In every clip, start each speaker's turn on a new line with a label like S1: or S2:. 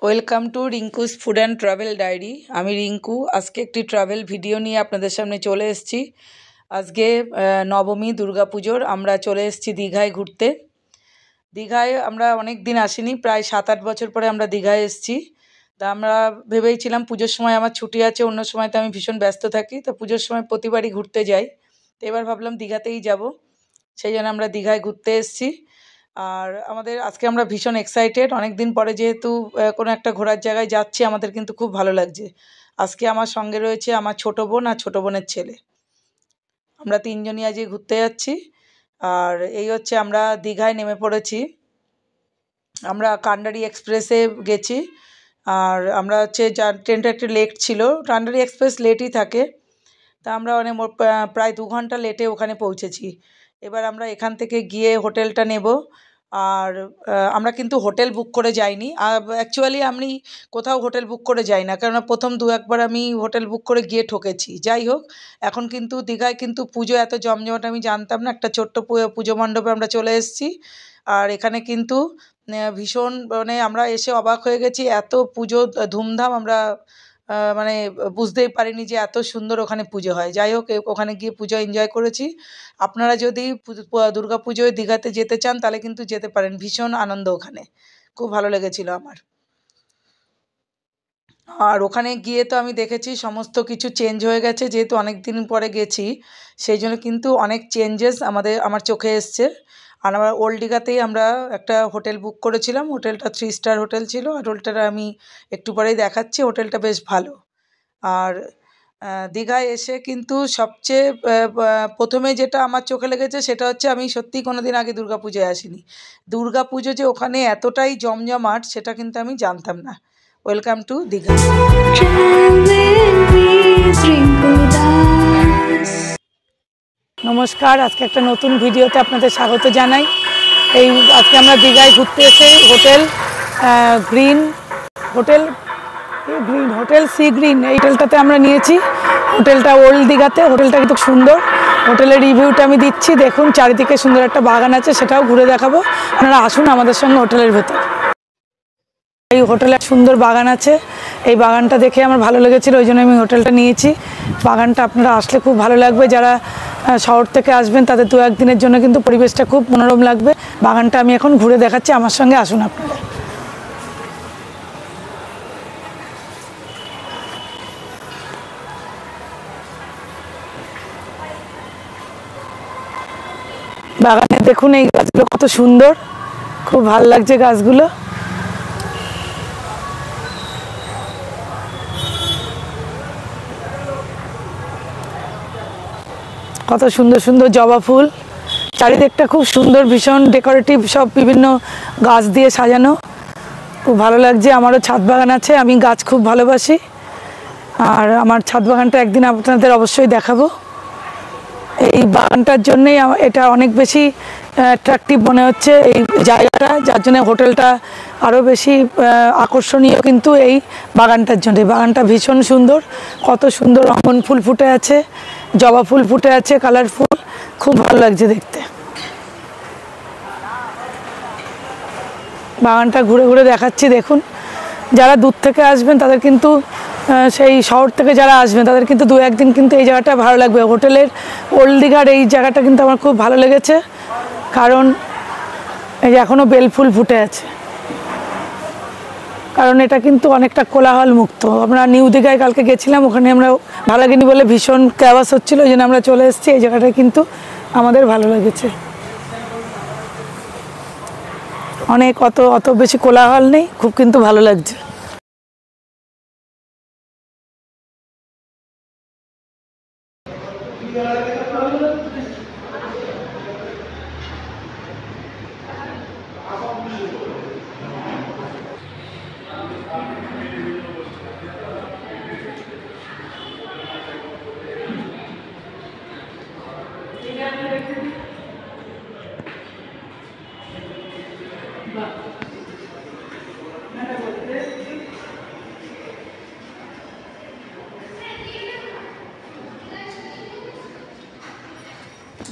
S1: Welcome to Rinku's food and travel diary. আমি রিঙ্কু। আজকে একটি ট্রাভেল ভিডিও নিয়ে আপনাদের সামনে চলে এসেছি। আজকে নবমী দুর্গাপুজোর আমরা চলে এসেছি দীঘায় ঘুরতে। দীঘায় আমরা অনেক দিন আসিনি, প্রায় 7-8 বছর পরে আমরা দীঘায় এসেছি। তা আমরা ভেবেইছিলাম পুজোর সময় আমার ছুটি আছে, অন্য সময় তো আমি ভীষণ ব্যস্ত থাকি, তো পুজোর সময় প্রতিবারই ঘুরতে যাই। তো এবার ভাবলাম দীঘাতেই যাব, সেই জন্য আমরা দীঘায় ঘুরতে এসেছি। আর আজকে আমরা ভীষণ এক্সাইটেড, অনেক দিন পরে যেহেতু কোনো একটা ঘোরার জায়গায় যাচ্ছি, আমাদের কিন্তু খুব ভালো লাগছে। আজকে আমার সঙ্গে রয়েছে আমার ছোটো বোন আর ছোটো বোনের ছেলে। আমরা তিনজনই আজকে ঘুরতে যাচ্ছি। আর এই হচ্ছে আমরা দীঘায় নেমে পড়েছি। আমরা কান্ডারি এক্সপ্রেসে গেছি। আর আমরা হচ্ছে ট্রেনটা একটু লেট ছিল, কান্ডারি এক্সপ্রেস লেটই থাকে। তা আমরা প্রায় 2 ঘন্টা লেটে ওখানে পৌঁছেছি। এবার আমরা এখান থেকে গিয়ে হোটেলটা নেব। আর আমরা কিন্তু হোটেল বুক করে যাইনি। অ্যাকচুয়ালি আমি কোথাও হোটেল বুক করে যাই না, কেননা প্রথম 2-1 বার আমি হোটেল বুক করে গিয়ে ঠকেছি। যাই হোক, এখন কিন্তু দীঘায় কিন্তু পুজো এত জমজমাট আমি জানতাম না। একটা ছোট্ট পুজো মণ্ডপে আমরা চলে এসেছি। আর এখানে কিন্তু ভীষণ আমরা এসে অবাক হয়ে গেছি, এত পুজো ধুমধাম। আমরা মানে বুঝতেই পারিনি যে এত সুন্দর ওখানে পুজো হয়। যাই হোক, ওখানে গিয়ে পুজো এনজয় করেছি। আপনারা যদি দুর্গা পুজোয় দীঘাতে যেতে চান তাহলে কিন্তু যেতে পারেন, ভীষণ আনন্দ ওখানে, খুব ভালো লেগেছিল আমার। আর ওখানে গিয়ে তো আমি দেখেছি সমস্ত কিছু চেঞ্জ হয়ে গেছে, যেহেতু অনেক দিন পরে গেছি, সেই জন্য কিন্তু অনেক চেঞ্জেস আমার চোখে এসছে। আর আমরা ওল্ড দীঘাতেই আমরা একটা হোটেল বুক করেছিলাম, হোটেলটা 3 স্টার হোটেল ছিল। আর হোটেলটা আমি একটু পরেই দেখাচ্ছি, হোটেলটা বেশ ভালো। আর দীঘায় এসে কিন্তু সবচেয়ে প্রথমে যেটা আমার চোখে লেগেছে সেটা হচ্ছে, আমি সত্যিই কোনো দিন আগে দুর্গাপুজোয় আসিনি। দুর্গাপুজো যে ওখানে এতটাই জমজমাট সেটা কিন্তু আমি জানতাম না। Welcome to Digha. নমস্কার, আজকে একটা নতুন ভিডিওতে আপনাদের স্বাগত জানাই। আজকে আমরা দীঘায় ঘুরতে এসে হোটেল সি গ্রিন এই হোটেলটাতে আমরা নিয়েছি। হোটেলটা ওল্ড দীঘাতে, হোটেলটা কিন্তু সুন্দর। হোটেলের রিভিউটা আমি দিচ্ছি, দেখুন চারিদিকে সুন্দর একটা বাগান আছে, সেটাও ঘুরে দেখাবো। আপনারা আসুন আমাদের সঙ্গে হোটেলের ভেতর। এই হোটেলে সুন্দর বাগান আছে, এই বাগানটা দেখে আমার ভালো লেগেছিলো, ওই জন্য আমি হোটেলটা নিয়েছি। বাগানটা আপনারা আসলে খুব ভালো লাগবে। যারা শহর থেকে আসবেন তাদের 2-1 দিনের জন্য কিন্তু পরিবেশটা খুব মনোরম লাগবে। বাগানটা আমি এখন ঘুরে দেখাচ্ছি, আমার সঙ্গে আসুন আপনারা। বাগানে দেখুন এই গাছগুলো কত সুন্দর, খুব ভালো লাগছে গাছগুলো। কত সুন্দর সুন্দর জবা ফুল, চারিদিকটা খুব সুন্দর, ভীষণ ডেকোরেটিভ, সব বিভিন্ন গাছ দিয়ে সাজানো, খুব ভালো লাগছে। আমারও ছাদ বাগান আছে, আমি গাছ খুব ভালোবাসি। আর আমার ছাদ বাগানটা একদিন আপনাদের অবশ্যই দেখাবো। এই বাগানটার জন্যেই এটা অনেক বেশি অ্যাট্রাকটিভ মনে হচ্ছে এই জায়গাটা, যার জন্য হোটেলটা আরও বেশি আকর্ষণীয় কিন্তু এই বাগানটার জন্য। এই বাগানটা ভীষণ সুন্দর, কত সুন্দর রঙন ফুল ফুটে আছে, জবা ফুল ফুটে আছে, কালারফুল, খুব ভালো লাগছে দেখতে। বাগানটা ঘুরে ঘুরে দেখাচ্ছি, দেখুন। যারা দূর থেকে আসবেন তাদের কিন্তু, সেই শহর থেকে যারা আসবেন তাদের কিন্তু 2-1 দিন কিন্তু এই জায়গাটা ভালো লাগবে। হোটেলের ওল্ড দীঘার এই জায়গাটা কিন্তু আমার খুব ভালো লেগেছে, কারণ এই যে এখনও বেলফুল ফুটে আছে, কারণ এটা কিন্তু অনেকটা কোলাহল মুক্ত। আমরা নিউ দীঘায় কালকে গেছিলাম, ওখানে আমরা ভালো লাগেনি বলে ভীষণ ক্যাওয়াস হচ্ছিলো, ওই জন্য আমরা চলে এসেছি। এই জায়গাটা কিন্তু আমাদের ভালো লেগেছে, অত বেশি কোলাহল নেই, খুব কিন্তু ভালো লাগছে।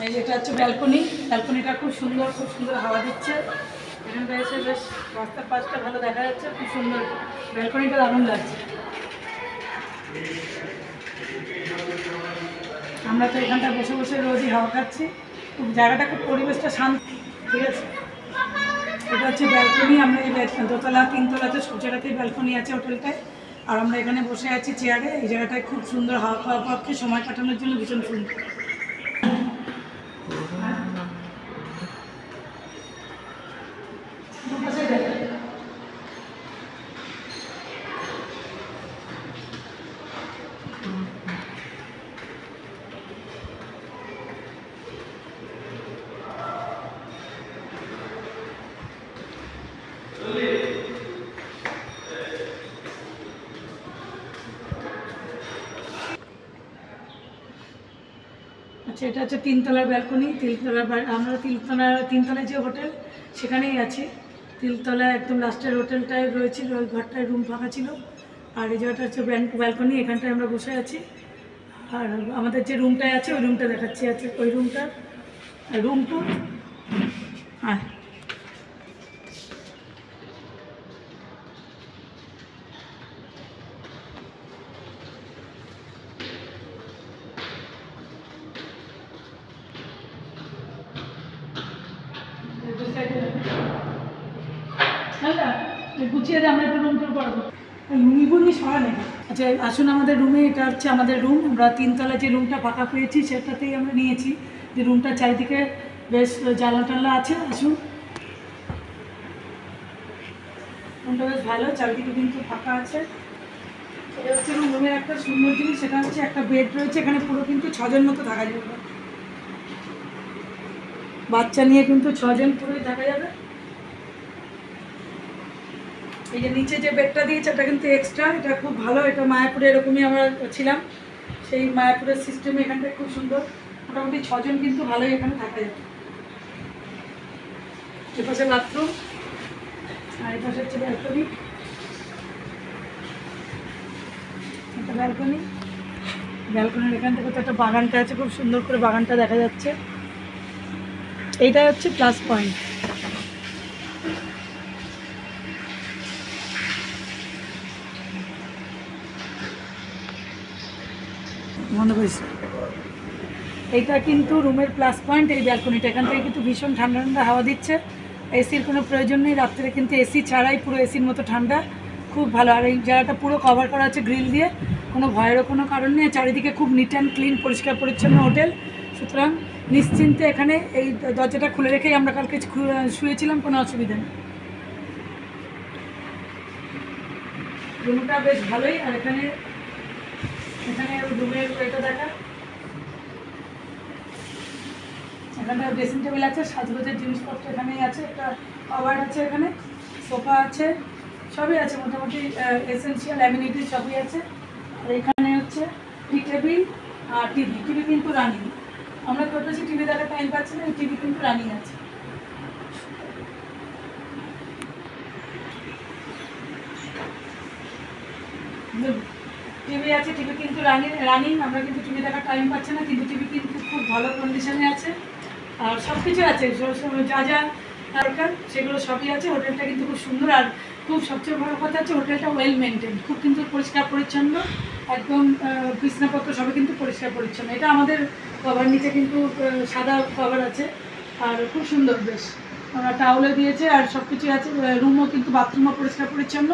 S1: এই এটা হচ্ছে ব্যালকনিটা খুব সুন্দর হাওয়া দিচ্ছে। এখানটা এসে বেশ রাস্তার পাশটা ভালো দেখা যাচ্ছে, খুব সুন্দর ব্যালকনিটা দারুণ লাগছে। আমরা তো এখানটা বসে বসে রোজই হাওয়া খাচ্ছি, খুব জায়গাটা খুব পরিবেশটা শান্ত। ঠিক আছে, এটা হচ্ছে ব্যালকনি। আমরা এই দোতলা তিনতলাতে সব জায়গাতেই ব্যালকনি আছে হোটেলটায়। আর আমরা এখানে বসে আছি চেয়ারে। এই জায়গাটায় খুব সুন্দর হাওয়া খাওয়া পক্ষে সময় কাটানোর জন্য ভীষণ সুন্দর। আচ্ছা, এটা হচ্ছে তিনতলার ব্যালকনি। আমরা তিনতলায় যে হোটেল সেখানেই আছি। তিনতলায় একদম লাস্টের হোটেলটায় রয়েছে, ওই ঘরটায় রুম ফাঁকা ছিল। আর এই জায়গাটা হচ্ছে ব্যালকনি, এখানটায় আমরা বসে আছি। আর আমাদের যে রুমটায় আছে ওই রুমটা দেখাচ্ছি। আছে ওই রুমটা, রুম টু। হ্যাঁ, গুছিয়ে দিয়ে আমরা একটু রুম টুর করবো। আচ্ছা, আসুন আমাদের রুমে। এটা হচ্ছে আমাদের রুম। আমরা তিনতলা যে রুমটা ফাঁকা পেয়েছি সেটাতেই আমরা নিয়েছি। যে রুমটা চারিদিকে বেশ জানলা টানলা আছে। আসুন, রুমটা বেশ ভালো, চারিদিকে কিন্তু ফাঁকা আছে। এটা হচ্ছে রুমের একটা সুন্দর জিনিস, সেটা হচ্ছে একটা বেড রয়েছে এখানে। পুরো কিন্তু 6 জন মতো থাকা যাবে, বাচ্চা নিয়ে কিন্তু 6 জন পুরোই থাকা যাবে। এই যে নিচে যে বেডটা দিয়েছে এটা কিন্তু এক্সট্রা, এটা খুব ভালো। এটা মায়াপুরে এরকমই আমরা ছিলাম, সেই মায়াপুরের সিস্টেমে এখানটা খুব সুন্দর। মোটামুটি 6 জন কিন্তু ভালোই এখানে থাকা যাবে। এপাশে বাথরুম আর এপাশে হচ্ছে ব্যালকনি। একটা ব্যালকনি, ব্যালকনির এখান থেকে তো একটা বাগানটা আছে, খুব সুন্দর করে বাগানটা দেখা যাচ্ছে। এইটা হচ্ছে প্লাস পয়েন্ট। মনে হয়েছে এইটা কিন্তু রুমের প্লাস পয়েন্ট। এই ব্যালকনিটা, এখান থেকে কিন্তু ভীষণ ঠান্ডা ঠান্ডা হাওয়া দিচ্ছে। এসির কোনো প্রয়োজন নেই, রাত্রে কিন্তু এসি ছাড়াই পুরো এসির মতো ঠান্ডা, খুব ভালো। আর এই জায়গাটা পুরো কভার করা আছে গ্রিল দিয়ে, কোনো ভয়েরও কোনো কারণ নেই। চারিদিকে খুব নিট অ্যান্ড ক্লিন, পরিষ্কার পরিচ্ছন্ন হোটেল। সুতরাং নিশ্চিন্তে এখানে এই দরজাটা খুলে রেখেই আমরা কালকে শুয়েছিলাম, কোনো অসুবিধা নেই। রুমটা বেশ ভালোই। আর এখানে রুমের এটা দেখা, এখানে ড্রেসিং টেবিল আছে, সাজগোজের জিনিসপত্র এখানেই আছে। একটা কভার আছে, এখানে সোফা আছে, সবই আছে মোটামুটি এসেন্সিয়াল অ্যামিনিটি সবই আছে। আর এখানে হচ্ছে টি টেবিল আর টিভি কিন্তু রানিং। আমরা করতেছি টিভি দেখার টাইম পাচ্ছি না, টিভি কিন্তু রানিং আছে। টিভি আছে, টিভি কিন্তু রানিং। আমরা কিন্তু টিভি দেখার টাইম পাচ্ছি না, কিন্তু টিভি কিন্তু খুব ভালো কন্ডিশনে আছে। আর সব কিছু আছে, যা যা দরকার সেগুলো সবই আছে। হোটেলটা কিন্তু খুব সুন্দর। আর খুব সবচেয়ে বড় কথা হচ্ছে হোটেলটা ওয়েল মেনটেন, খুব কিন্তু পরিষ্কার পরিচ্ছন্ন। একদম বিছনাপত্র সবই কিন্তু পরিষ্কার পরিচ্ছন্ন। এটা আমাদের কভার, নিচে কিন্তু সাদা কভার আছে। আর খুব সুন্দর, বেশ টাওয়ালও দিয়েছে আর সব কিছুই আছে। রুমও কিন্তু বাথরুমও পরিষ্কার পরিচ্ছন্ন,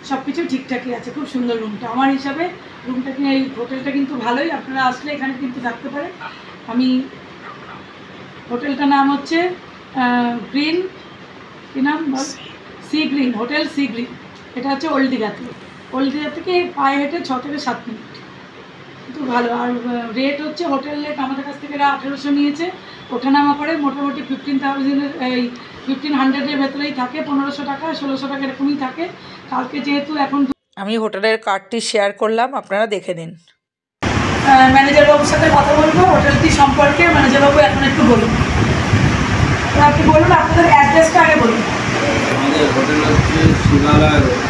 S1: সব কিছু ঠিকঠাকই আছে। খুব সুন্দর রুমটা, আমার হিসাবে রুমটা কি এই হোটেলটা কিন্তু ভালোই। আপনারা আসলে এখানে কিন্তু থাকতে পারেন। হোটেলটার নাম হচ্ছে গ্রিন, কী নাম বল, Sea Green Hotel, Sea Green. এটা হচ্ছে ওল্ড দীঘা থেকে পায়ে হেঁটে 6 থেকে 7 মিনিট, কিন্তু ভালো। আর রেট হচ্ছে হোটেল রেট আমাদের কাছ থেকে 1800 নিয়েছে। ওঠানামা করে মোটামুটি 15,000 এই 1500-এর ভেতরেই থাকে। 1500 টাকা 1600 টাকা এরকমই থাকে। কালকে যেহেতু এখন
S2: আমি হোটেলের কার্ডটি শেয়ার করলাম, আপনারা দেখে নিন।
S1: ম্যানেজার বাবুর সাথে কথা বলবো হোটেলটি সম্পর্কে। ম্যানেজার বাবু এখন একটু বলুন, আপনি বলুন আপনাদের অ্যাড্রেসটা আগে বলুন।
S3: আমাদের হোটেল হচ্ছে শিবালয় রোড,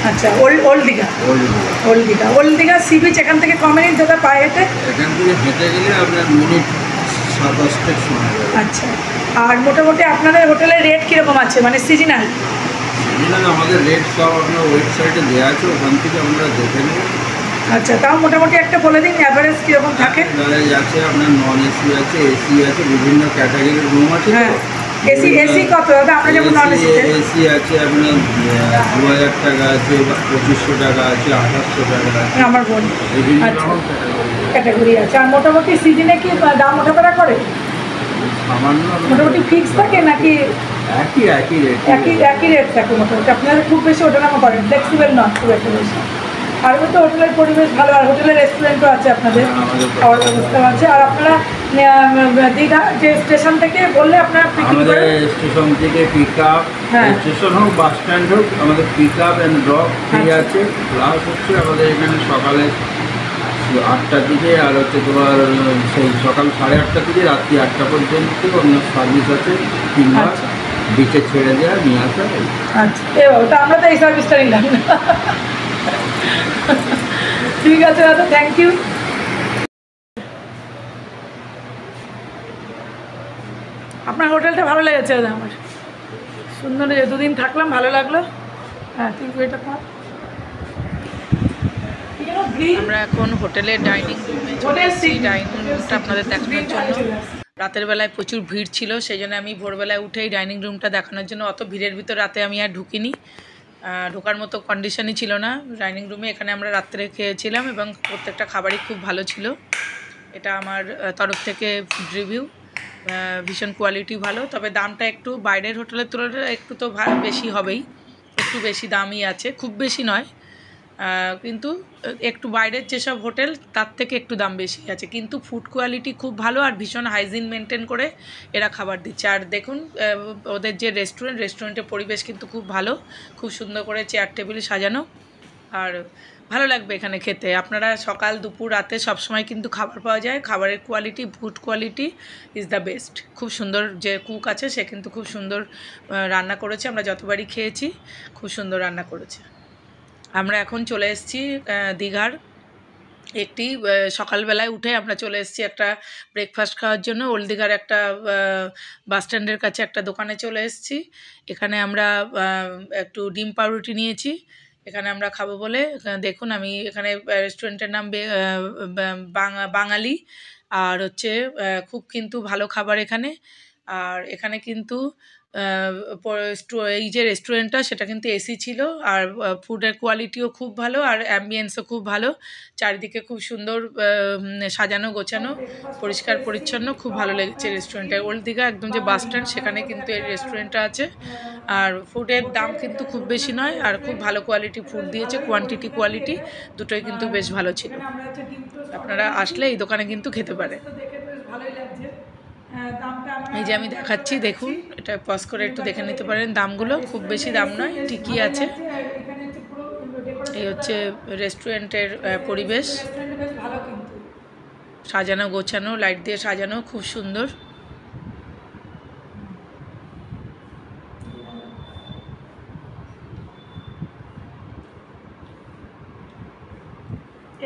S1: আচ্ছা, ওল্ড দীঘা সি বিচ। এখান থেকে কমে নিন দাদা, পায়ে হেঁটে।
S3: এখান থেকে হেঁটে গেলে আপনার মিনিট 7-8টার সময় যাবে।
S1: আচ্ছা, আর মোটামুটি আপনাদের হোটেলের রেট কীরকম আছে, মানে সিজনাল?
S3: সিজনাল আমাদের রেট সব আপনার ওয়েবসাইটে দেওয়া আছে, ওখান থেকে আমরা দেখে নেব।
S1: আচ্ছা, তাও মোটামুটি একটা বলে দিন অ্যাভারেজ কীরকম থাকে।
S3: অ্যাভারেজ আছে আপনার নন এসি আছে, এসি আছে, বিভিন্ন ক্যাটাগরির রুম আছে।
S1: হ্যাঁ, এসি কত দাদা? আমরা যেমন নন এসিতে
S3: এসি আছে আপনার 2000 টাকা আছে, 2500 টাকা আছে, 2800 টাকা আছে,
S1: আমার বোন
S3: বিভিন্ন
S1: আচ্ছা
S3: রকম
S1: ক্যাটাগরি আছে। আর মোটামুটি সিজনে কি দাম ওঠাফেরা করে?
S3: সামান্য
S1: মোটামুটি ফিক্স থাকে নাকি
S3: একই রেট।
S1: একই রেট থাকে মোটামুটি? আপনারা খুব বেশি ওঠানামা করেন, ফ্লেক্সিবল নন খুব একটা বেশি। আর তো হোটেলের পরিবেশ ভালো, আর হোটেলের রেস্টুরেন্টও আছে আপনাদের, খাওয়ার ব্যবস্থাও আছে। আর আপনারা দীঘা যে স্টেশন থেকে বললে আপনারা পিকনিক
S3: আমাদের
S1: করেন?
S3: স্টেশন থেকে পিক আপ,
S1: হ্যাঁ।
S3: স্টেশন হোক বাস স্ট্যান্ড হোক, আমাদের pick up and drop free
S1: আচ্ছা।
S3: আছে। প্লাস হচ্ছে আমাদের এখানে সকালে 8টার দিকে আর হচ্ছে তোমার সেই সকাল 8:30 থেকে রাত্রি 8টা পর্যন্ত অন্য সার্ভিস আছে, কিংবা
S1: আচ্ছা।
S3: বিচে ছেড়ে দেওয়া নিয়ে আসা।
S1: আচ্ছা, ওটা আমরা তো এই সার্ভিসটা নিলাম। ঠিক আছে দাদা, থ্যাংক ইউ। আপনার হোটেলটা ভালো লেগেছে দাদা, আমার সুন্দর, দুদিন থাকলাম, ভালো লাগলো। হ্যাঁ, ঠিক এটা কর।
S2: আমরা এখন হোটেলের ডাইনিং রুমে চলে এসেছি। ডাইনিং রুমটা আপনাদের দেখানোর জন্য। রাতের বেলায় প্রচুর ভিড় ছিল, সেই জন্য আমি ভোরবেলায় উঠেই ডাইনিং রুমটা দেখানোর জন্য, অত ভিড়ের ভিতর রাতে আমি আর ঢুকিনি, ঢোকার মতো কন্ডিশনই ছিল না ডাইনিং রুমে। এখানে আমরা রাত্রে খেয়েছিলাম এবং প্রত্যেকটা খাবারই খুব ভালো ছিল। এটা আমার তরফ থেকে রিভিউ। ভীষণ কোয়ালিটি ভালো, তবে দামটা একটু বাইরের হোটেলের তুলনায় একটু তো বেশি হবেই, একটু বেশি দামই আছে, খুব বেশি নয়, কিন্তু একটু বাইরের যেসব হোটেল তার থেকে একটু দাম বেশি আছে, কিন্তু ফুড কোয়ালিটি খুব ভালো আর ভীষণ হাইজিন মেনটেন করে এরা খাবার দিচ্ছে। আর দেখুন ওদের যে রেস্টুরেন্টের পরিবেশ কিন্তু খুব ভালো, খুব সুন্দর করে চেয়ার টেবিল সাজানো, আর ভালো লাগবে এখানে খেতে। আপনারা সকাল দুপুর রাতে সবসময় কিন্তু খাবার পাওয়া যায়, খাবারের quality, food quality is the best. খুব সুন্দর যে কুক আছে সে কিন্তু খুব সুন্দর রান্না করেছে, আমরা যতবারই খেয়েছি খুব সুন্দর রান্না করেছে। আমরা এখন চলে এসেছি দীঘার একটি সকালবেলায় উঠে আমরা চলে এসেছি একটা ব্রেকফাস্ট খাওয়ার জন্য। ওল্ড দীঘার একটা বাস স্ট্যান্ডের কাছে একটা দোকানে চলে এসেছি। এখানে আমরা একটু ডিম পাউরুটি নিয়েছি, এখানে আমরা খাবো বলে। দেখুন আমি এখানে রেস্টুরেন্টের নাম বাঙালি, আর হচ্ছে খুব কিন্তু ভালো খাবার এখানে। আর এখানে কিন্তু এই যে রেস্টুরেন্টটা সেটা কিন্তু এসি ছিল, আর ফুডের কোয়ালিটিও খুব ভালো, আর অ্যাম্বিয়েন্সও খুব ভালো, চারিদিকে খুব সুন্দর সাজানো গোছানো, পরিষ্কার পরিচ্ছন্ন, খুব ভালো লেগেছে রেস্টুরেন্টটা। ওল্ড দীঘা একদম যে বাস স্ট্যান্ড সেখানে কিন্তু এই রেস্টুরেন্টটা আছে। আর ফুডের দাম কিন্তু খুব বেশি নয়, আর খুব ভালো কোয়ালিটি ফুড দিয়েছে, কোয়ান্টিটি কোয়ালিটি দুটোই কিন্তু বেশ ভালো ছিল। আপনারা আসলে এই দোকানে কিন্তু খেতে পারে। এই যে আমি দেখাচ্ছি, দেখুন এটা পজ করে একটু দেখে নিতে পারেন, দামগুলো খুব বেশি দাম নয়, ঠিকই আছে। এই হচ্ছে রেস্টুরেন্টের পরিবেশ, সাজানো গোছানো, লাইট দিয়ে সাজানো, খুব সুন্দর।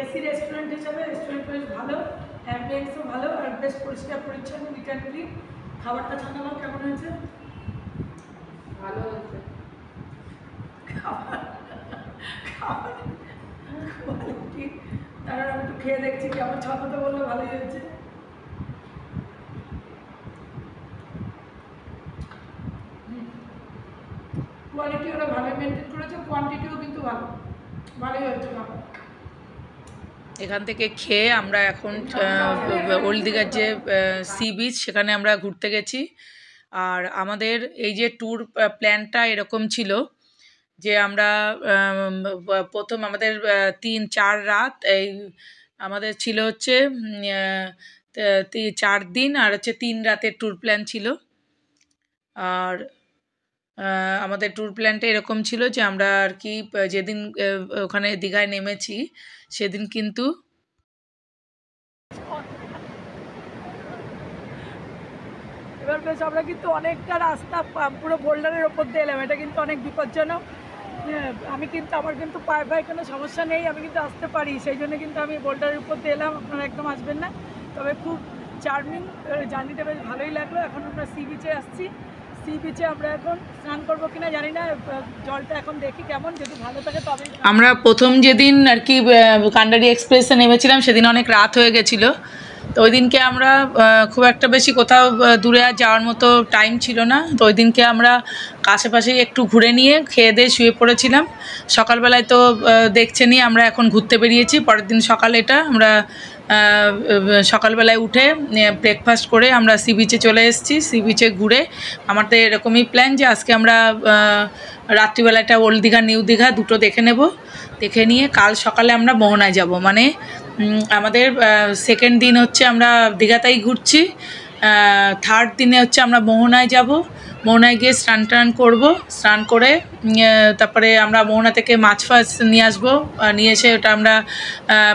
S1: এসি রেস্টুরেন্ট হিসাবে রেস্টুরেন্ট বেশ ভালো, অ্যাম্বিয়েন্সও ভালো, আর বেশ পরিষ্কার পরিচ্ছন্ন, নিট অ্যান্ড ক্লিন। খাবারটা জানালাম কেমন হয়েছে? ভালো হয়েছে খাবার, কোয়ালিটি। তারপর আমি একটু খেয়ে দেখছি কেমন, ছটা তো বললে ভালোই হয়েছে। কোয়ালিটি ওরা ভালোই মেনটেন করেছে, কোয়ান্টিটিও কিন্তু ভালোই হয়েছে খাবার।
S2: এখান থেকে খেয়ে আমরা এখন ওল্ড দীঘার যে সি বিচ সেখানে আমরা ঘুরতে গেছি। আর আমাদের এই যে ট্যুর প্ল্যানটা এরকম ছিল যে আমরা প্রথম আমাদের 3-4 রাত এই আমাদের ছিল হচ্ছে 4 দিন আর হচ্ছে 3 রাতের ট্যুর প্ল্যান ছিল। আর আমাদের ট্যুর প্ল্যানটা এরকম ছিল যে আমরা আর কি যেদিন ওখানে দীঘায় নেমেছি সেদিন কিন্তু
S1: এবার বেশ আমরা কিন্তু অনেকটা রাস্তা পুরো বোল্ডারের ওপর দিয়ে এলাম, এটা কিন্তু অনেক বিপজ্জনক। আমি কিন্তু আমার কিন্তু পায়ে কোনো সমস্যা নেই, আমি কিন্তু আসতে পারি, সেই জন্য কিন্তু আমি বোল্ডারের উপর দিয়ে এলাম। আপনারা একদম আসবেন না, তবে খুব চার্মিং জার্নিটা বেশ ভালোই লাগলো। এখন আমরা সি বিচে আসছি। সি বিচে আমরা এখন স্নান করবো কিনা জানি না, জলটা এখন দেখি কেমন, যদি ভালো থাকে তবে।
S2: আমরা প্রথম যেদিন আর কি কান্ডারি এক্সপ্রেসে নেমেছিলাম সেদিন অনেক রাত হয়ে গেছিলো, তো ওই দিনকে আমরা খুব একটা বেশি কোথাও দূরে আর যাওয়ার মতো টাইম ছিল না। তো ওই দিনকে আমরা আশেপাশেই একটু ঘুরে নিয়ে খেয়ে দিয়ে শুয়ে পড়েছিলাম। সকালবেলায় তো দেখছেনই আমরা এখন ঘুরতে বেরিয়েছি। পরের দিন সকালে এটা আমরা সকালবেলায় উঠে ব্রেকফাস্ট করে আমরা সি বিচে চলে এসেছি। সি বিচে ঘুরে আমাদের এরকমই প্ল্যান যে আজকে আমরা রাত্রিবেলাটা ওল্ড দীঘা নিউ দীঘা দুটো দেখে নেব। দেখে নিয়ে কাল সকালে আমরা মোহনায় যাব। মানে আমাদের সেকেন্ড দিন হচ্ছে আমরা দীঘাতেই ঘুরছি, থার্ড দিনে হচ্ছে আমরা মোহনায় যাব। মোহনায় গিয়ে স্নান টান করবো, স্নান করে তারপরে আমরা মোহনা থেকে মাছ ফাছ নিয়ে আসবো, নিয়ে এসে ওটা আমরা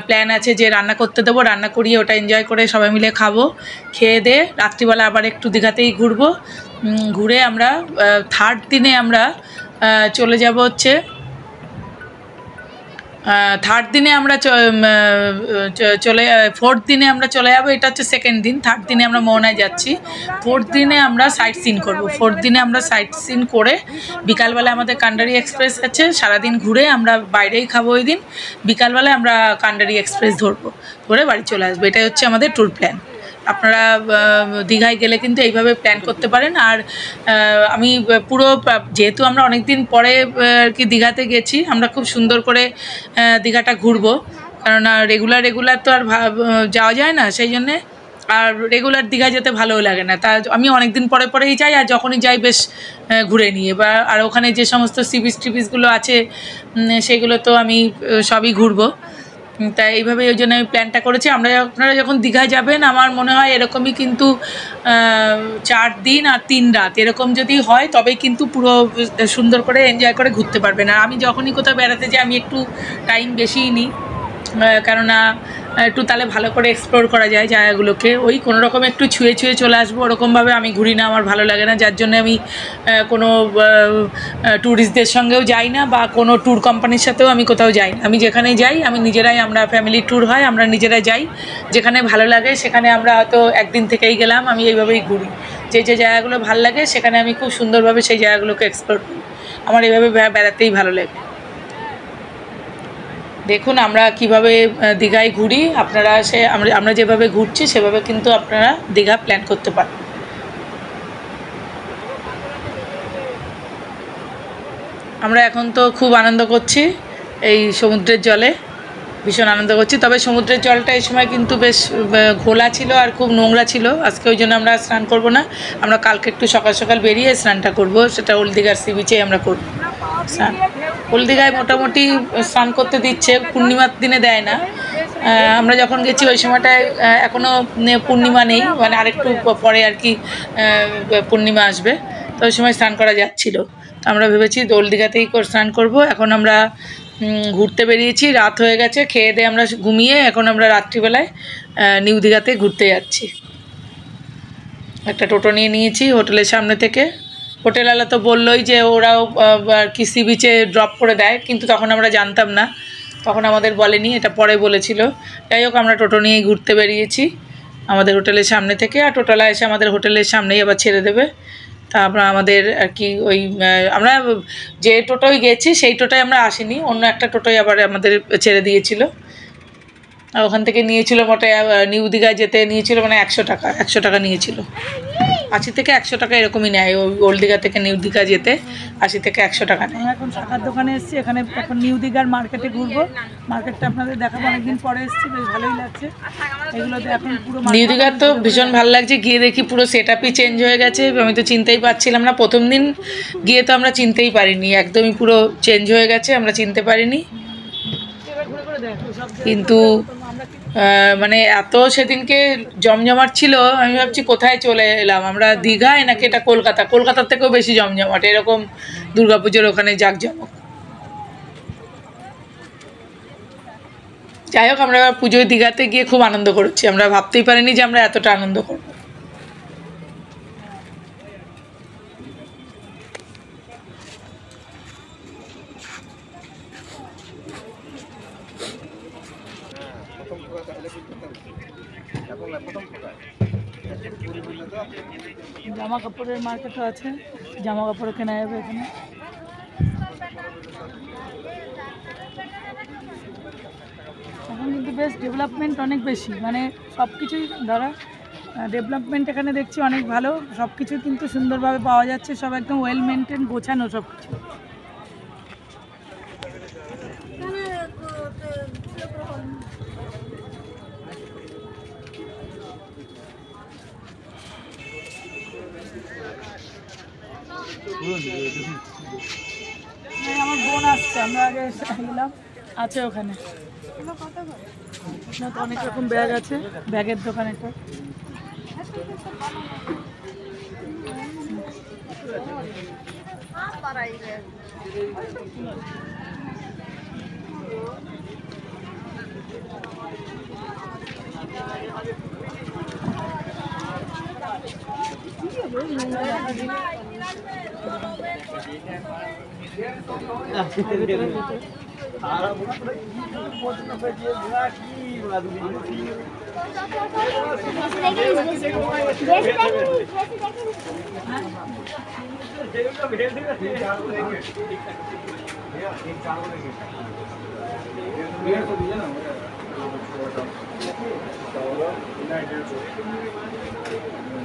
S2: প্ল্যান আছে যে রান্না করতে দেবো, রান্না করিয়ে ওটা এনজয় করে সবাই মিলে খাবো। খেয়ে দিয়ে রাত্রিবেলা আবার একটু দীঘাতেই ঘুরবো। ঘুরে আমরা থার্ড দিনে আমরা চলে যাব হচ্ছে থার্ড দিনে আমরা ফোর্থ দিনে আমরা চলে যাবো। এটা হচ্ছে সেকেন্ড দিন। থার্ড দিনে আমরা মোহনায় যাচ্ছি। ফোর্থ দিনে আমরা সাইট সিন করবো। ফোর্থ দিনে আমরা সাইট সিন করে বিকালবেলা আমাদের কান্ডারি এক্সপ্রেস আছে, সারাদিন ঘুরে আমরা বাইরেই খাবো ওই দিন। বিকালবেলায় আমরা কান্ডারি এক্সপ্রেস ধরবো, ধরে বাড়ি চলে আসবো। এটাই হচ্ছে আমাদের ট্যুর প্ল্যান। আপনারা দীঘায় গেলে কিন্তু এইভাবে প্ল্যান করতে পারেন। আর আমি পুরো, যেহেতু আমরা অনেক দিন পরে আর কি দীঘাতে গেছি, আমরা খুব সুন্দর করে দীঘাটা ঘুরবো, কারণ রেগুলার তো আর যাওয়া যায় না, সেই জন্যে। আর রেগুলার দীঘা যেতে ভালোও লাগে না, তা আমি অনেক দিন পরেই যাই, আর যখনই যাই বেশ ঘুরে নিয়ে আর ওখানে যে সমস্ত সি বিচ টিবিচগুলো আছে সেগুলো তো আমি সবই ঘুরবো। তাই এইভাবেই ওই জন্য আমি প্ল্যানটা করেছি। আপনারা যখন দীঘা যাবেন আমার মনে হয় এরকমই কিন্তু 4 দিন আর 3 রাত এরকম যদি হয় তবেই কিন্তু পুরো সুন্দর করে এনজয় করে ঘুরতে পারবেন। আর আমি যখনই কোথাও বেড়াতে যাই আমি একটু টাইম বেশিই নিই, কেননা একটু তাহলে ভালো করে এক্সপ্লোর করা যায় জায়গাগুলোকে। ওই কোনো রকম একটু ছুঁয়ে চলে আসবো ওরকমভাবে আমি ঘুরি না, আমার ভালো লাগে না। যার জন্য আমি কোনো ট্যুরিস্টদের সঙ্গেও যাই না, বা কোনো ট্যুর কোম্পানির সাথেও আমি কোথাও যাই না। আমি যেখানে যাই আমি নিজেরাই, আমরা ফ্যামিলি ট্যুর হয় আমরা নিজেরাই যাই, যেখানে ভালো লাগে সেখানে আমরা হয়তো একদিন থেকেই গেলাম। আমি এইভাবেই ঘুরি, যে জায়গাগুলো ভালো লাগে সেখানে আমি খুব সুন্দরভাবে সেই জায়গাগুলোকে এক্সপ্লোর করি। আমার এইভাবে বেড়াতেই ভালো লাগে। দেখুন আমরা কিভাবে দীঘায় ঘুরি, আপনারা আমরা যেভাবে ঘুরছি সেভাবে কিন্তু আপনারা দীঘা প্ল্যান করতে পারেন। আমরা এখন তো খুব আনন্দ করছি এই সমুদ্রের জলে, ভীষণ আনন্দ করছি। তবে সমুদ্রের জলটা এই সময় কিন্তু বেশ ঘোলা ছিল আর খুব নোংরা ছিল। আজকে ওই জন্য আমরা স্নান করব না, আমরা কালকে একটু সকাল বেরিয়ে স্নানটা করব, সেটা ওল্ড দীঘার সি বিচে আমরা করব স্নান। ওল্ড দীঘায় মোটামুটি স্নান করতে দিচ্ছে, পূর্ণিমার দিনে দেয় না। আমরা যখন গেছি ওই সময়টায় এখনও পূর্ণিমা নেই, মানে আরেকটু পরে আর কি পূর্ণিমা আসবে, তো ওই সময় স্নান করা যাচ্ছিলো। তো আমরা ভেবেছি ওল্ড দীঘাতেই স্নান করব। এখন আমরা ঘুরতে বেরিয়েছি, রাত হয়ে গেছে, খেয়ে দিয়ে আমরা ঘুমিয়ে এখন আমরা রাত্রিবেলায় নিউ দীঘাতে ঘুরতে যাচ্ছি। একটা টোটো নিয়ে নিয়েছি হোটেলের সামনে থেকে। হোটেলওয়ালা তো বললোই যে ওরাও আর কি সি বিচে ড্রপ করে দেয়, কিন্তু তখন আমরা জানতাম না, তখন আমাদের বলেনি, এটা পরে বলেছিল। যাই হোক আমরা টোটো নিয়েই ঘুরতে বেরিয়েছি আমাদের হোটেলের সামনে থেকে। আর টোটোলা এসে আমাদের হোটেলের সামনেই আবার ছেড়ে দেবে। তা আমরা আমাদের আর কি ওই আমরা যে টোটোয় গেছি সেই টোটোয় আমরা আসিনি, অন্য একটা টোটোয় আবার আমাদের ছেড়ে দিয়েছিল। আর ওখান থেকে নিয়েছিল মোটে নিউ দীঘায় যেতে নিয়েছিল মানে 100 টাকা নিয়েছিল। 80 থেকে 100 টাকা এরকমই নেয় ওই ওল্ড দীঘা থেকে নিউ দীঘা যেতে, 80 থেকে 100 টাকা নেয়।
S1: এখন শাখার দোকানে এসেছি, এখানে এখন নিউ দীঘার মার্কেটে ঘুরবো। মার্কেটটা আপনাদের দেখাবো, অনেকদিন পরে এসেছি, বেশ ভালোই লাগছে। এগুলোতে এখন পুরো
S2: নিউ দীঘার তো ভীষণ ভালো লাগছে, গিয়ে দেখি পুরো সেট আপই চেঞ্জ হয়ে গেছে। আমি তো চিনতেই পারছিলাম না, প্রথম দিন গিয়ে তো আমরা চিনতেই পারিনি, একদমই পুরো চেঞ্জ হয়ে গেছে, আমরা চিনতে পারিনি। কিন্তু মানে এত সেদিনকে জমজমাট ছিল, আমি ভাবছি কোথায় চলে এলাম আমরা, দীঘায় নাকি এটা কলকাতার থেকেও বেশি জমজমাট এরকম দুর্গাপুজোর ওখানে জাঁকজমক। যাই হোক আমরা পুজোয় দীঘাতে গিয়ে খুব আনন্দ করেছি, আমরা ভাবতেই পারিনি যে আমরা এতটা আনন্দ করব।
S3: প্রথম
S1: জামা কাপড়ের মার্কেটও আছে, জামা কাপড় কেনা যাবে এখানে। এখন কিন্তু বেশ ডেভেলপমেন্ট অনেক বেশি, মানে সব কিছুই ধরা ডেভেলপমেন্ট এখানে দেখছি অনেক ভালো, সব কিছু কিন্তু সুন্দরভাবে পাওয়া যাচ্ছে, সব একদম ওয়েল মেনটেন, গোছানো সব কিছু। আমার বোন আসছে, আমরা আগে গেলাম, আছে ওখানে অনেক রকম ব্যাগ আছে, ব্যাগের দোকান একটা।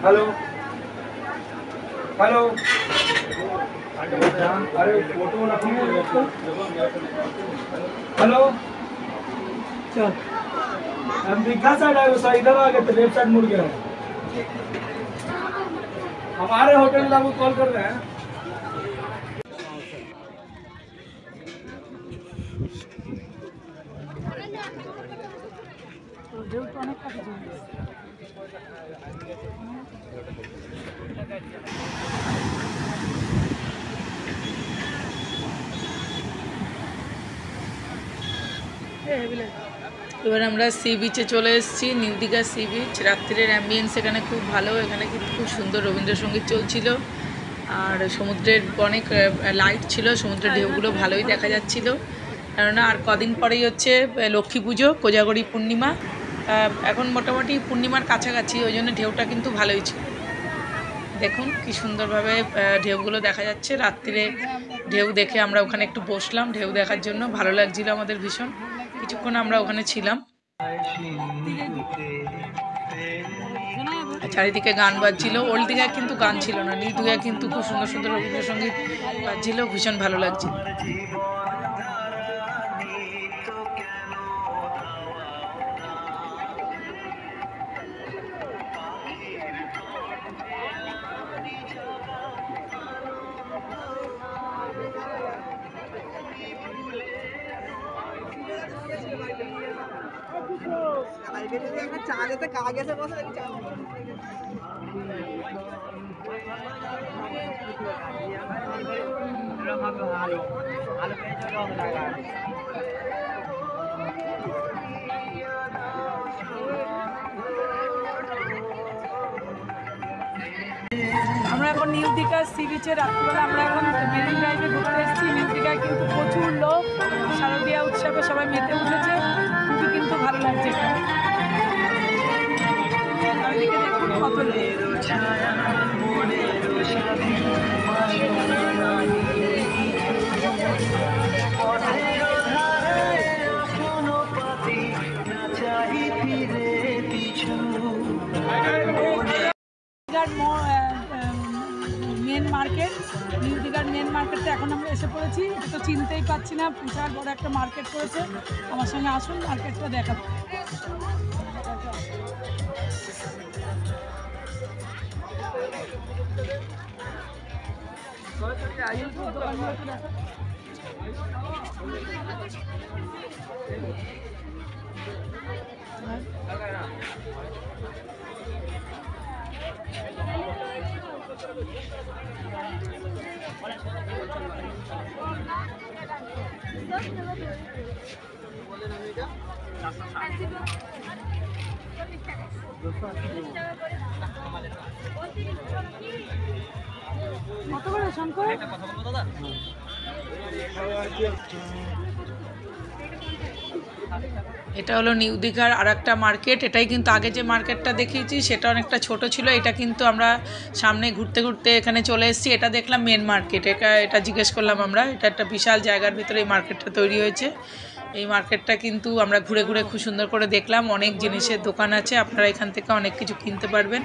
S3: हेलो हेलो, अरे फोटो हेलो, चल हम दिखा साइड आए, वो इधर आ गए तो लेफ्ट साइड मुड़ गया। हमारे होटल वालों को कॉल कर रहे हैं।
S2: এবার আমরা সি বিচে চলে এসেছি, নিউ দীঘা সি বিচ। রাত্রির অ্যাম্বিয়েন্স এখানে খুব ভালো, এখানে কিন্তু খুব সুন্দর রবীন্দ্রসঙ্গীত চলছিল, আর সমুদ্রের অনেক লাইট ছিল, সমুদ্রের ঢেউগুলো ভালোই দেখা যাচ্ছিল। কেননা আর কদিন পরেই হচ্ছে লক্ষ্মী পুজো, কোজাগরী পূর্ণিমা, এখন মোটামুটি পূর্ণিমার কাছাকাছি, ওই জন্য ঢেউটা কিন্তু ভালোই ছিল। দেখুন কি সুন্দরভাবে ঢেউগুলো দেখা যাচ্ছে। রাত্রিরে ঢেউ দেখে আমরা ওখানে একটু বসলাম ঢেউ দেখার জন্য, ভালো লাগছিল আমাদের ভীষণ। কিছুক্ষণ আমরা ওখানে ছিলাম, চারিদিকে গান বাজছিল। ওল্ড দীঘায় কিন্তু গান ছিল না, নিউ দীঘায় কিন্তু খুব সুন্দর সুন্দর রবীন্দ্রসঙ্গীত বাজছিল, ভীষণ ভালো লাগছিল।
S1: আমরা এখন নিউ দীঘা সি বিচে, রাত্রিবেলা আমরা এখন মেরিন ড্রাইভে ঘুরতে এসেছি। নিউ দীঘায় কিন্তু প্রচুর লোক, শারদীয়া উৎসবে সবাই মেতে উঠেছে, খুবই কিন্তু ভালো লাগছে। চারিদিকে দেখুন কত লোক। মেন মার্কেট, নিউ দীঘার মেন মার্কেটে এখন আমরা এসে পড়েছি। এটা তো চিনতেই পারছি না, বিশাল বড় একটা মার্কেট করেছে। আমার সঙ্গে আসুন, মার্কেটটা দেখাবো। কত করে শঙ্কর?
S2: এটা হলো নিউ দীঘার আর একটা মার্কেট। এটাই কিন্তু আগে যে মার্কেটটা দেখিয়েছি সেটা অনেকটা ছোট ছিল, এটা কিন্তু আমরা সামনে ঘুরতে ঘুরতে এখানে চলে এসেছি। এটা দেখলাম মেন মার্কেট, এটা জিজ্ঞেস করলাম আমরা। এটা একটা বিশাল জায়গার ভিতরে এই মার্কেটটা তৈরি হয়েছে। এই মার্কেটটা কিন্তু আমরা ঘুরে ঘুরে খুব সুন্দর করে দেখলাম। অনেক জিনিসের দোকান আছে, আপনারা এখান থেকে অনেক কিছু কিনতে পারবেন।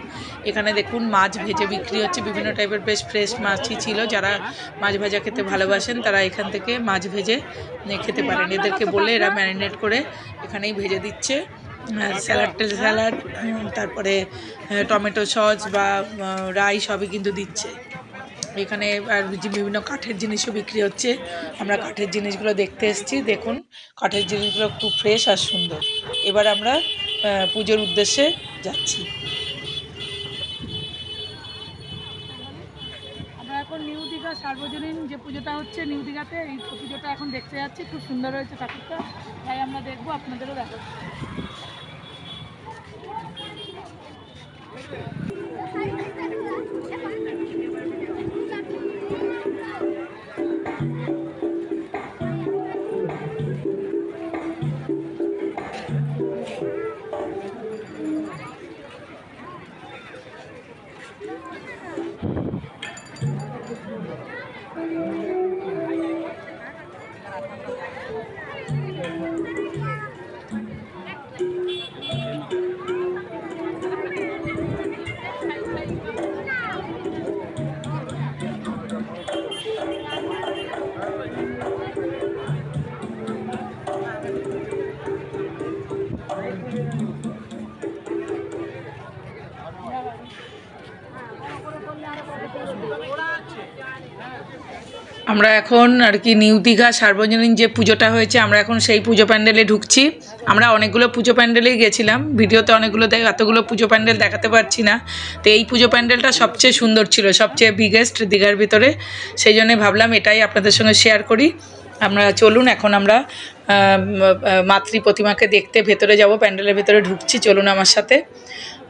S2: এখানে দেখুন মাছ ভেজে বিক্রি হচ্ছে, বিভিন্ন টাইপের বেশ ফ্রেশ মাছই ছিল। যারা মাছ ভাজা খেতে ভালোবাসেন তারা এখান থেকে মাছ ভেজে খেতে পারেন। এদেরকে বলে এরা ম্যারিনেট করে এখানেই ভেজে দিচ্ছে। স্যালাড, তারপরে টমেটো সস বা রাই সবই কিন্তু দিচ্ছে এখানে। আর বিভিন্ন কাঠের জিনিসও বিক্রি হচ্ছে। আমরা কাঠের জিনিসগুলো দেখতে এসেছি। দেখুন কাঠের জিনিসগুলো খুব ফ্রেশ আর সুন্দর। এবার আমরা পুজোর উদ্দেশ্যে যাচ্ছি।
S1: আমরা এখন নিউ দীঘা সার্বজনীন যে পুজোটা হচ্ছে নিউ দীঘাতে, এই পুজোটা এখন দেখতে যাচ্ছি। খুব সুন্দর হয়েছে ঠাকুরটা, তাই আমরা দেখবো, আপনাদেরও দেখাচ্ছি।
S2: আমরা এখন আর কি নিউ দীঘা সার্বজনীন যে পুজোটা হয়েছে, আমরা এখন সেই পুজো প্যান্ডেলে ঢুকছি। আমরা অনেকগুলো পুজো প্যান্ডেলেই গেছিলাম, ভিডিওতে অনেকগুলো এতগুলো পুজো প্যান্ডেল দেখাতে পারছি না। তো এই পুজো প্যান্ডেলটা সবচেয়ে সুন্দর ছিল, সবচেয়ে বিগেস্ট দীঘার ভিতরে। সেই জন্যে ভাবলাম এটাই আপনাদের সঙ্গে শেয়ার করি। আমরা চলুন এখন আমরা মাতৃ প্রতিমাকে দেখতে ভেতরে যাব, প্যান্ডেলের ভেতরে ঢুকছি। চলুন আমার সাথে,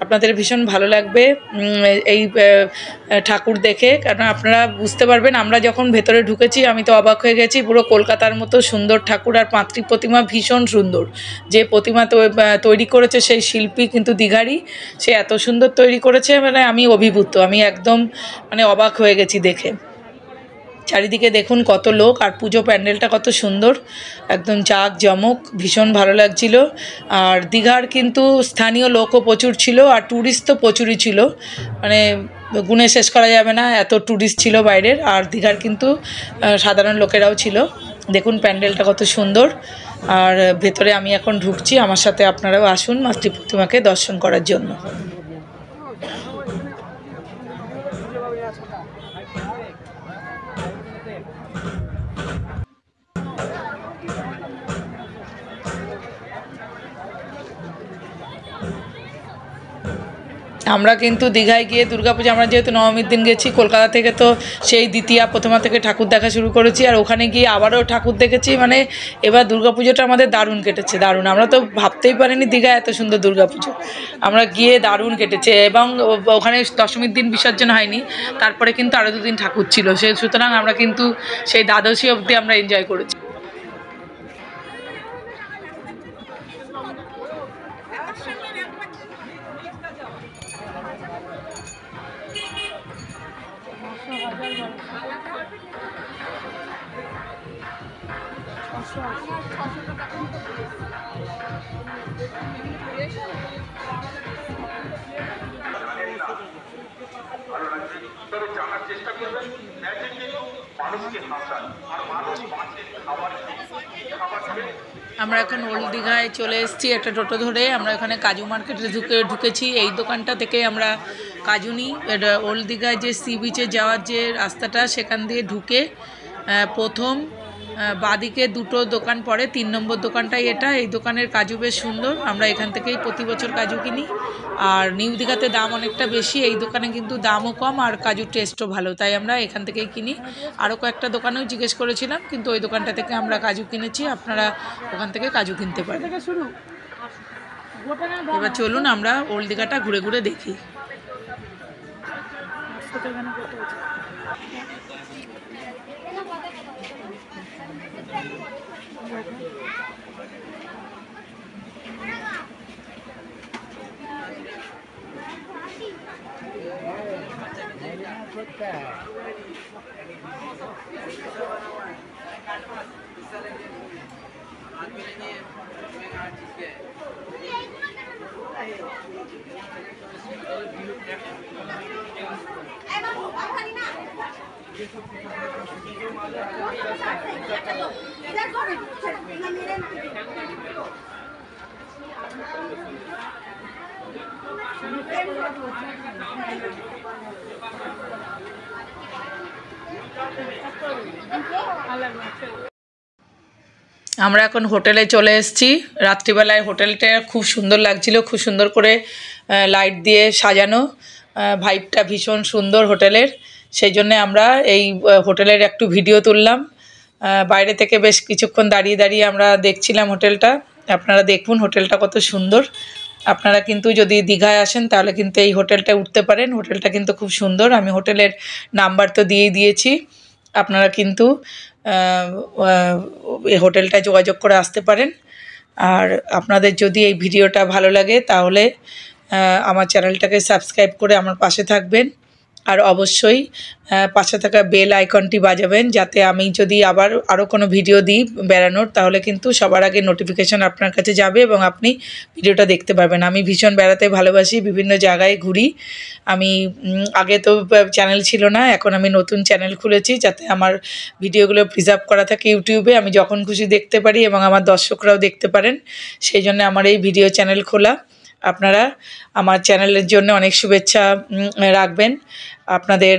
S2: আপনাদের ভীষণ ভালো লাগবে এই ঠাকুর দেখে। কারণ আপনারা বুঝতে পারবেন, আমরা যখন ভেতরে ঢুকেছি আমি তো অবাক হয়ে গেছি। পুরো কলকাতার মতো সুন্দর ঠাকুর, আর মাতৃ প্রতিমা ভীষণ সুন্দর। যে প্রতিমা তৈরি করেছে সেই শিল্পী কিন্তু দীঘারই, সে এত সুন্দর তৈরি করেছে, মানে আমি অভিভূত, আমি একদম মানে অবাক হয়ে গেছি দেখে। চারিদিকে দেখুন কত লোক, আর পুজো প্যান্ডেলটা কত সুন্দর, একদম জাঁকজমক, ভীষণ ভালো লাগছিল। আর দীঘার কিন্তু স্থানীয় লোকও প্রচুর ছিল, আর ট্যুরিস্ট তো প্রচুরই ছিল, মানে গুণে শেষ করা যাবে না, এত ট্যুরিস্ট ছিল বাইরের। আর দীঘার কিন্তু সাধারণ লোকেরাও ছিল। দেখুন প্যান্ডেলটা কত সুন্দর। আর ভেতরে আমি এখন ঢুকছি, আমার সাথে আপনারাও আসুন মাতৃ প্রতিমাকে দর্শন করার জন্য। আমরা কিন্তু দীঘায় গিয়ে দুর্গাপূজা, আমরা যেহেতু নবমীর দিন গেছি, কলকাতা থেকে তো সেই দ্বিতীয়া প্রথমা থেকে ঠাকুর দেখা শুরু করেছি, আর ওখানে গিয়ে আবারও ঠাকুর দেখেছি। মানে এবার দুর্গাপুজোটা আমাদের দারুণ কেটেছে, দারুণ। আমরা তো ভাবতেই পারিনি দীঘায় এত সুন্দর দুর্গাপুজো। আমরা গিয়ে দারুণ কেটেছে, এবং ওখানে দশমীর দিন বিসর্জন হয়নি, তারপরে কিন্তু আরও দুদিন ঠাকুর ছিল, সুতরাং আমরা কিন্তু সেই দ্বাদশী অবধি আমরা এনজয় করেছি। আমরা এখন ওল্ড দীঘায় চলে এসেছি একটা টোটো ধরে। আমরা এখানে কাজু মার্কেটে ঢুকেছি। এই দোকানটা থেকে আমরা কাজু নিই। ওল্ড দীঘায় যে সি বিচে যাওয়ার যে রাস্তাটা, সেখান দিয়ে ঢুকে প্রথম বাদিকে দুটো দোকান পড়ে, 3 নম্বর দোকানটাই এটা। এই দোকানের কাজু বেশ সুন্দর, আমরা এখান থেকেই প্রতি বছর কাজু কিনি। আর নিউ দীঘাতে দাম অনেকটা বেশি, এই দোকানে কিন্তু দামও কম আর কাজুর টেস্টও ভালো, তাই আমরা এখান থেকেই কিনি। আরও কয়েকটা দোকানেও জিজ্ঞেস করেছিলাম, কিন্তু ওই দোকানটা থেকে আমরা কাজু কিনেছি। আপনারা ওখান থেকে কাজু কিনতে পারেন। এবার চলুন আমরা ওল্ড দীঘাটা ঘুরে ঘুরে দেখি। আমরা এখন হোটেলে চলে এসেছি। রাত্রিবেলায় হোটেলটা খুব সুন্দর লাগছিল, খুব সুন্দর করে লাইট দিয়ে সাজানো, ভাইবটা ভীষণ সুন্দর হোটেলের। সেই জন্যে আমরা এই হোটেলের একটু ভিডিও তুললাম। বাইরে থেকে বেশ কিছুক্ষণ দাঁড়িয়ে দাঁড়িয়ে আমরা দেখছিলাম হোটেলটা। আপনারা দেখুন হোটেলটা কত সুন্দর। আপনারা কিন্তু যদি দীঘায় আসেন তাহলে কিন্তু এই হোটেলটা উঠতে পারেন। হোটেলটা কিন্তু খুব সুন্দর। আমি হোটেলের নাম্বার তো দিয়েই দিয়েছি, আপনারা কিন্তু এই হোটেলটায় যোগাযোগ করে আসতে পারেন। আর আপনাদের যদি এই ভিডিওটা ভালো লাগে তাহলে আমার চ্যানেলটাকে সাবস্ক্রাইব করে আমার পাশে থাকবেন। আর অবশ্যই পাশে থাকা বেল আইকনটি বাজাবেন, যাতে আমি যদি আবার আরও কোনো ভিডিও দিই বেড়ানোর, তাহলে কিন্তু সবার আগে নোটিফিকেশান আপনার কাছে যাবে এবং আপনি ভিডিওটা দেখতে পারবেন। আমি ভীষণ বেড়াতে ভালোবাসি, বিভিন্ন জায়গায় ঘুরি। আমি আগে তো চ্যানেল ছিল না, এখন আমি নতুন চ্যানেল খুলেছি যাতে আমার ভিডিওগুলো প্রিজার্ভ করা থাকে ইউটিউবে, আমি যখন খুশি দেখতে পারি এবং আমার দর্শকরাও দেখতে পারেন। সেই জন্য আমার এই ভিডিও চ্যানেল খোলা। আপনারা আমার চ্যানেলের জন্য অনেক শুভেচ্ছা রাখবেন আপনাদের,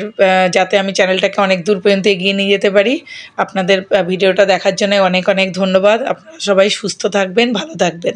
S2: যাতে আমি চ্যানেলটাকে অনেক দূর পর্যন্ত এগিয়ে নিয়ে যেতে পারি। আপনাদের ভিডিওটা দেখার জন্য অনেক অনেক ধন্যবাদ। আপনারা সবাই সুস্থ থাকবেন, ভালো থাকবেন।